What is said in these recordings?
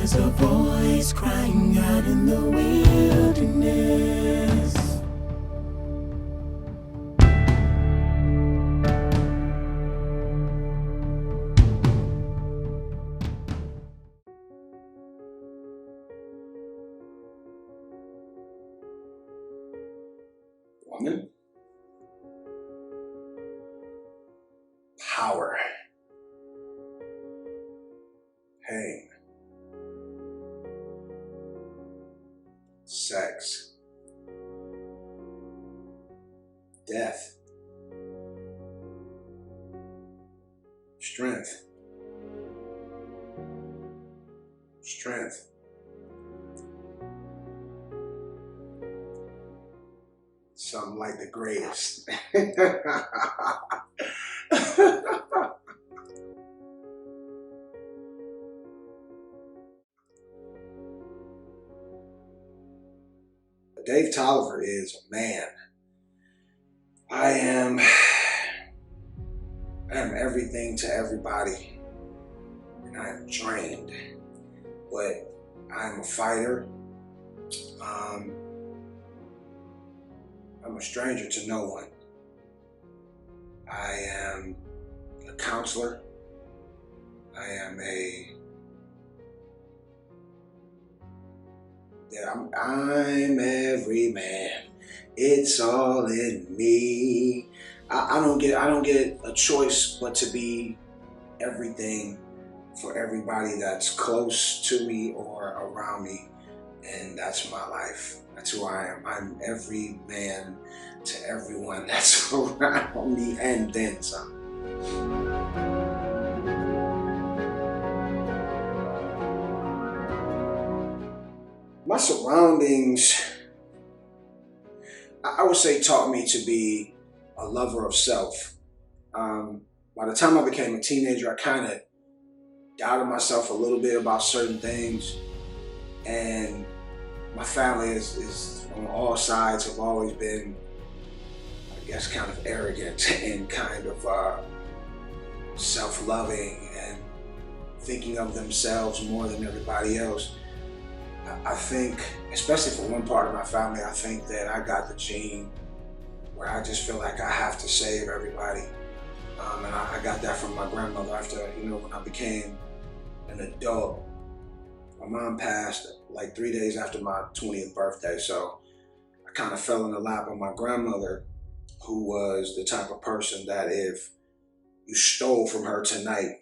There's a voice crying out in the wilderness. Woman, power, pain, sex, death, strength, strength. Something like the greatest. Dave Tolliver is a man. I am everything to everybody, and I am drained, but I'm a fighter. I'm a stranger to no one. I am a counselor. I'm every man. It's all in me. I don't get a choice but to be everything for everybody that's close to me or around me, and that's my life. That's who I am. I'm every man to everyone that's around me, and then some. My surroundings, I would say, taught me to be a lover of self. By the time I became a teenager, I kind of doubted myself a little bit about certain things, and my family is on all sides have always been, I guess, kind of arrogant and kind of self-loving and thinking of themselves more than everybody else. I think, especially for one part of my family, I think that I got the gene where I just feel like I have to save everybody. And I got that from my grandmother after, when I became an adult. My mom passed like 3 days after my 20th birthday, so I kind of fell in the lap of my grandmother, who was the type of person that if you stole from her tonight,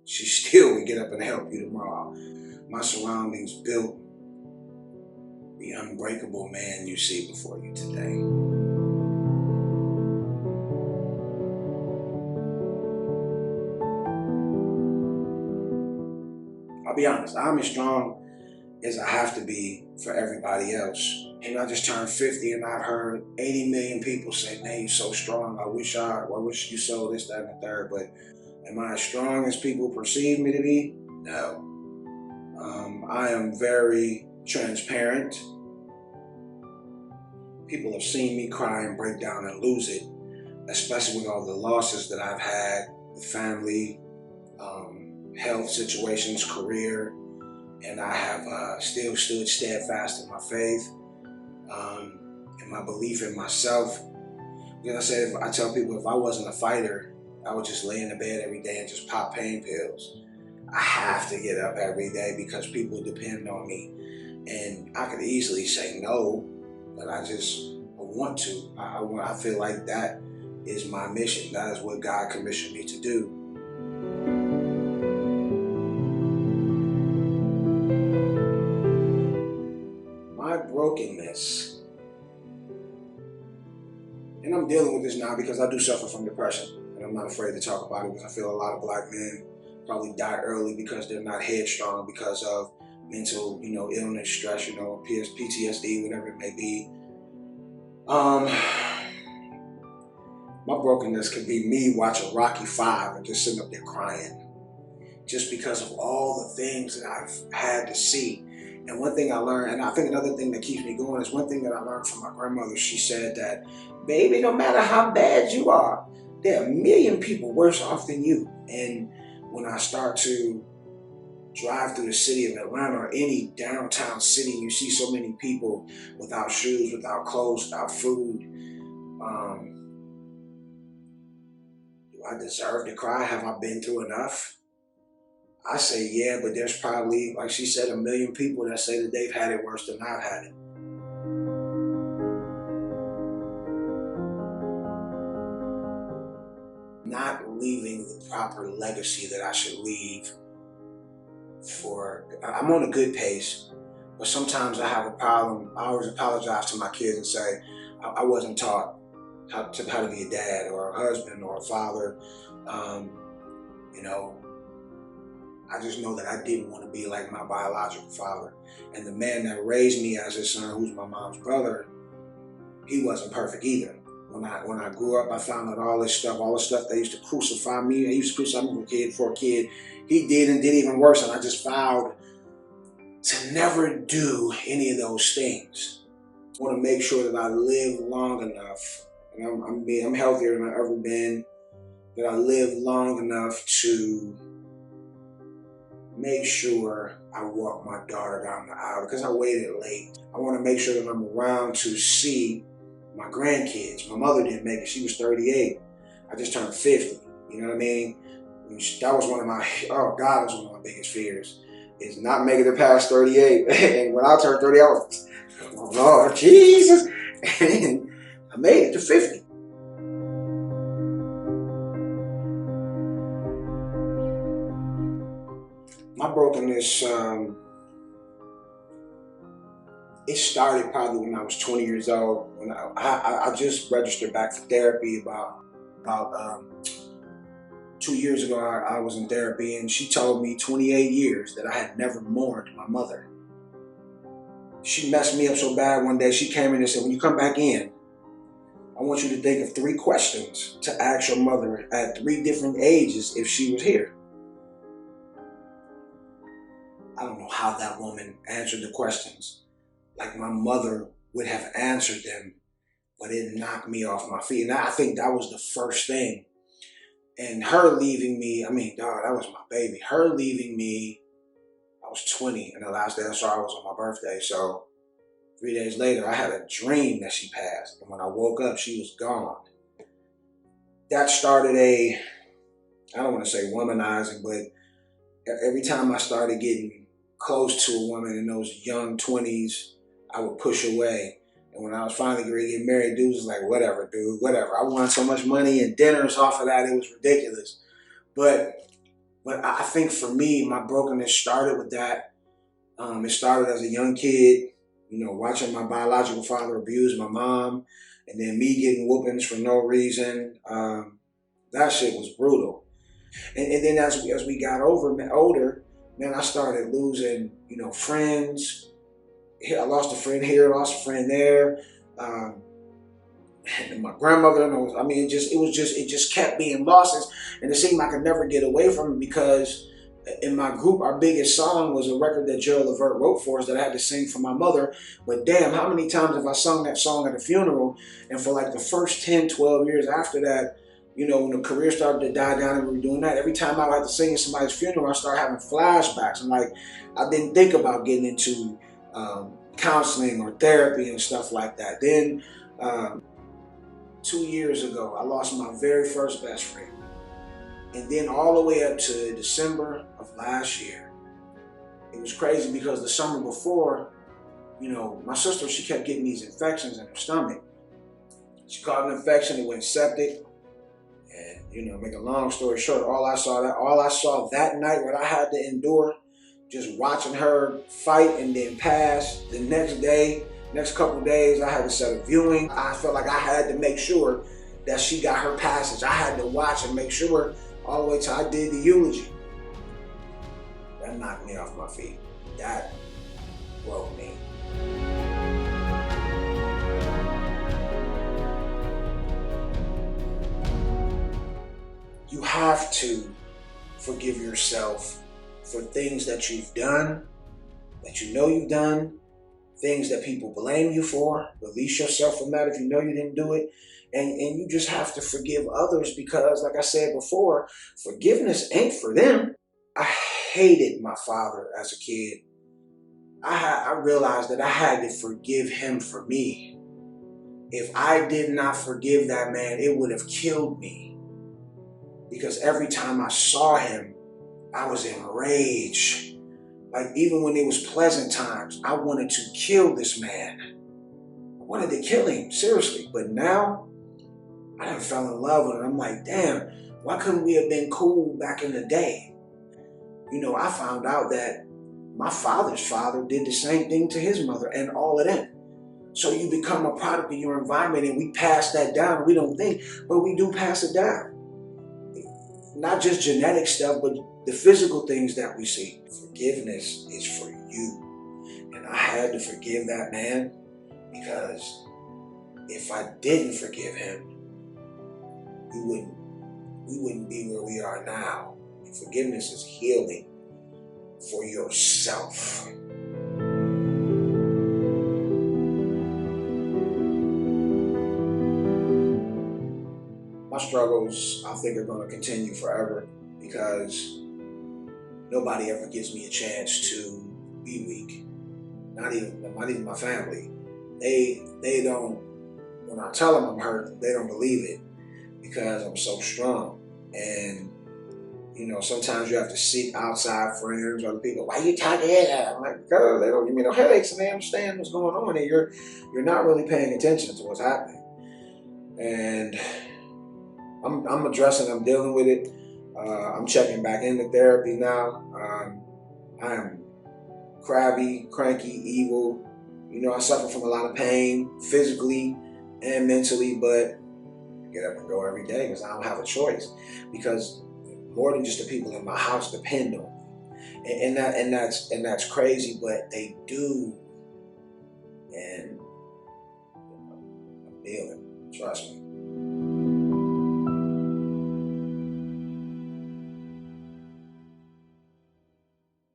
she still would get up and help you tomorrow. My surroundings built the unbreakable man you see before you today. I'll be honest, I'm as strong as I have to be for everybody else. I just turned 50 and I've heard 80 million people say, man, you're so strong. I wish you so this, that, and the third. But am I as strong as people perceive me to be? No. I am very transparent. People have seen me cry and break down and lose it, especially with all the losses that I've had with family, health situations, career, and I have still stood steadfast in my faith, and my belief in myself. I tell people, if I wasn't a fighter, I would just lay in the bed every day and just pop pain pills. I have to get up every day because people depend on me, and I could easily say no, but I want to. I feel like that is my mission. That is what God commissioned me to do. My brokenness, and I'm dealing with this now because I do suffer from depression, and I'm not afraid to talk about it because I feel a lot of black men probably die early because they're not headstrong because of mental, illness, stress, PTSD, whatever it may be. My brokenness could be me watching Rocky V and just sitting up there crying, just because of all the things that I've had to see. And one thing I learned, and I think another thing that keeps me going, is one thing that I learned from my grandmother. She said that, baby, no matter how bad you are, there are a million people worse off than you. And when I start to drive through the city of Atlanta or any downtown city, you see so many people without shoes, without clothes, without food. Do I deserve to cry? Have I been through enough? I say yeah, but there's probably, like she said, a million people that say that they've had it worse than I've had it. Not leaving the proper legacy that I should leave I'm on a good pace, but sometimes I have a problem. I always apologize to my kids and say, I wasn't taught how to be a dad or a husband or a father. Um, you know, I just know that I didn't want to be like my biological father. And the man that raised me as his son, who's my mom's brother, he wasn't perfect either. When I grew up, I found out all the stuff they used to crucify me. They used to crucify me for a kid. He did and did even worse, and I just vowed to never do any of those things. I want to make sure that I live long enough, and I'm healthier than I've ever been, that I live long enough to make sure I walk my daughter down the aisle, because I waited late. I want to make sure that I'm around to see my grandkids. My mother didn't make it. She was 38. I just turned 50. You know what I mean? That was one of my, oh God, that was one of my biggest fears, is not making it past 38. And when I turned 30, I was, oh Lord, Jesus. And I made it to 50. My brokenness, it started probably when I was 20 years old. When I just registered back for therapy about 2 years ago. I was in therapy, and she told me 28 years that I had never mourned my mother. She messed me up so bad one day. She came in and said, when you come back in, I want you to think of 3 questions to ask your mother at 3 different ages if she was here. I don't know how that woman answered the questions like my mother would have answered them, but it knocked me off my feet. And I think that was the first thing. And her leaving me, I mean, dog, that was my baby. Her leaving me, I was 20, and the last day I saw her was on my birthday. So 3 days later, I had a dream that she passed. And when I woke up, she was gone. That started I don't want to say womanizing, but every time I started getting close to a woman in those young 20s, I would push away. And when I was finally ready to get married, dude was like, whatever, dude, whatever. I won so much money and dinners off of that, it was ridiculous. But I think for me, my brokenness started with that. It started as a young kid, watching my biological father abuse my mom, and then me getting whoopings for no reason. That shit was brutal. And then as we got older, man, I started losing, friends. I lost a friend here, lost a friend there. And my grandmother, it just kept being losses, and it seemed like I could never get away from it, because in my group, our biggest song was a record that Gerald Levert wrote for us that I had to sing for my mother. But damn, how many times have I sung that song at a funeral? And for like the first 10, 12 years after that, when the career started to die down and we were doing that, every time I had to sing at somebody's funeral, I started having flashbacks. And like, I didn't think about getting into counseling or therapy and stuff like that. Then 2 years ago, I lost my very first best friend. And then all the way up to December of last year, it was crazy because the summer before, my sister, she kept getting these infections in her stomach. She caught an infection, it went septic. And, make a long story short, all I saw that night, what I had to endure, just watching her fight and then pass. The next couple of days, I had to set a viewing. I felt like I had to make sure that she got her passage. I had to watch and make sure all the way till I did the eulogy. That knocked me off my feet. That broke me. You have to forgive yourself for things that you've done, that you've done, things that people blame you for. Release yourself from that if you know you didn't do it. And you just have to forgive others, because, like I said before, forgiveness ain't for them. hated my father as a kid. I realized that I had to forgive him for me. If I did not forgive that man, it would have killed me. Because every time I saw him, I was enraged. Like, even when it was pleasant times, I wanted to kill this man. I wanted to kill him, seriously. But now, I done fell in love with him. I'm like, damn, why couldn't we have been cool back in the day? You know, I found out that my father's father did the same thing to his mother and all of them. So you become a product of your environment, and we pass that down. We don't think, but we do pass it down. Not just genetic stuff, but the physical things that we see. Forgiveness is for you. And I had to forgive that man, because if I didn't forgive him, we wouldn't be where we are now. Forgiveness is healing for yourself. My struggles, I think, are going to continue forever, because nobody ever gives me a chance to be weak. Not even my family. They don't. When I tell them I'm hurt, they don't believe it, because I'm so strong. And you know, sometimes you have to seek outside friends or other people. Why you talking to that? I'm like, because they don't give me no headaches, and they understand what's going on, and you're not really paying attention to what's happening. And I'm addressing, I'm dealing with it. I'm checking back into therapy now. I am crabby, cranky, evil. You know, I suffer from a lot of pain, physically and mentally, but I get up and go every day because I don't have a choice. Because more than just the people in my house depend on me. And that's crazy, but they do. And I'm dealing, trust me.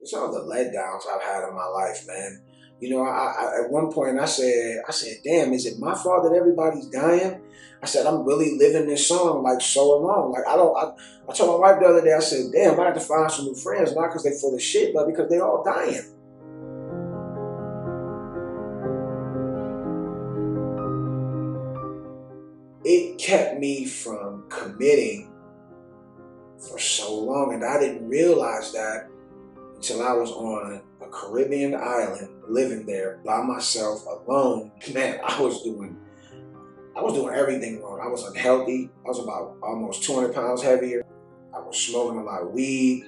It's all the letdowns I've had in my life, man. You know, I at one point I said, damn, is it my fault that everybody's dying? I said, I'm really living this song like so alone. Like I told my wife the other day, I said, damn, I have to find some new friends, not because they full of shit, but because they all dying. It kept me from committing for so long, and I didn't realize that until I was on a Caribbean island, living there by myself, alone. Man, I was doing everything wrong. I was unhealthy. I was about almost 200 pounds heavier. I was smoking a lot of weed.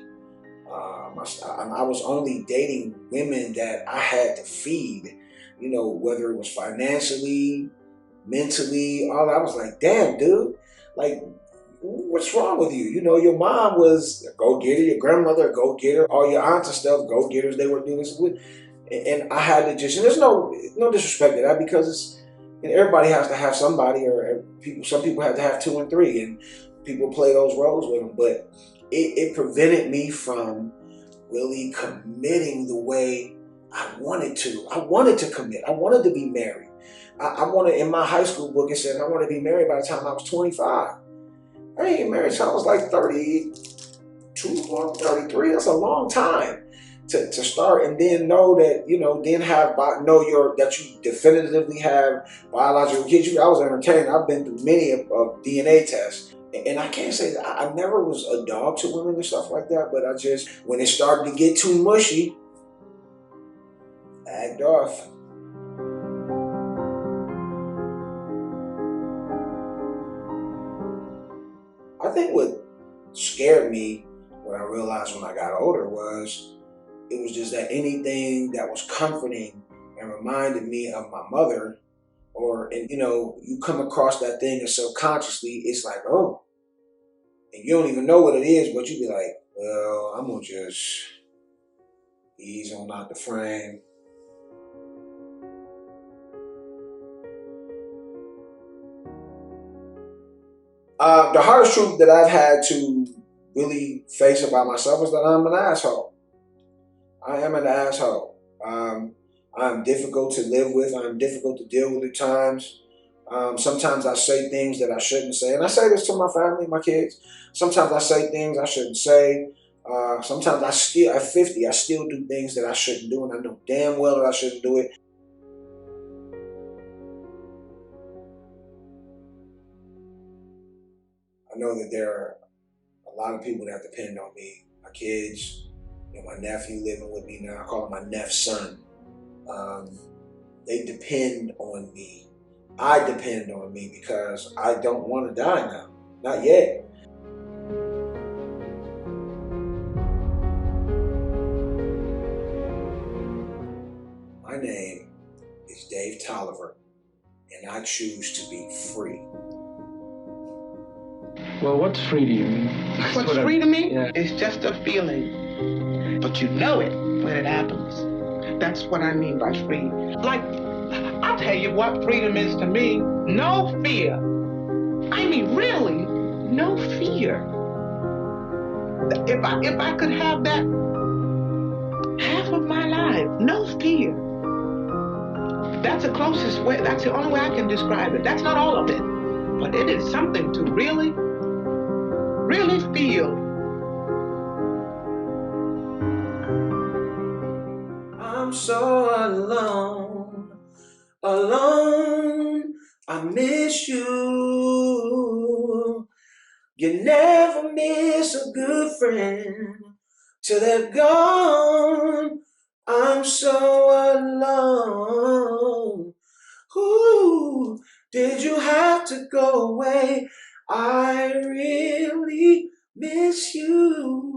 I was only dating women that I had to feed, you know, whether it was financially, mentally, all that. I was like, damn, dude, like, what's wrong with you? You know, your mom was a go-getter, your grandmother a go-getter, all your aunts and stuff, go-getters, they were doing this with. And I had to just, and there's no disrespect to that, because it's, and everybody has to have somebody, or some people have to have 2 and 3, and people play those roles with them. But it prevented me from really committing the way I wanted to. I wanted to commit. I wanted to be married. I wanted, in my high school book, it said I wanted to be married by the time I was 25. I didn't get married until I was like 32 or 33. That's a long time to start, and then know that, you know, then that you definitively have biological kids. I was entertained. I've been through many of DNA tests. And I can't say that I never was a dog to women and stuff like that, but I just, when it started to get too mushy, backed off. I think what scared me, what I realized when I got older, was it was just that anything that was comforting and reminded me of my mother, and you know, you come across that thing and subconsciously it's like, oh, and you don't even know what it is, but you be like, well, I'm gonna just ease on out the frame. The hardest truth that I've had to really face about myself is that I'm an asshole. I am an asshole. I'm difficult to live with. I'm difficult to deal with at times. Sometimes I say things that I shouldn't say. And I say this to my family, my kids. Sometimes I say things I shouldn't say. Sometimes I still, at 50, I still do things that I shouldn't do, and I know damn well that I shouldn't do it. I know that there are a lot of people that depend on me. My kids, my nephew living with me now. I call him my neph's son. Um, they depend on me. I depend on me because I don't want to die now. Not yet. My name is Dave Tolliver, and I choose to be free. Well, what's free to you? What's free to me? Yeah. It's just a feeling, but you know it when it happens. That's what I mean by free. Like, I'll tell you what freedom is to me. No fear. I mean, really, no fear. If I could have that half of my life, no fear. That's the closest way, that's the only way I can describe it. That's not all of it, but it is something to really feel. I'm so alone, alone. I miss you. You never miss a good friend till they're gone. I'm so alone. Ooh, did you have to go away? I really miss you.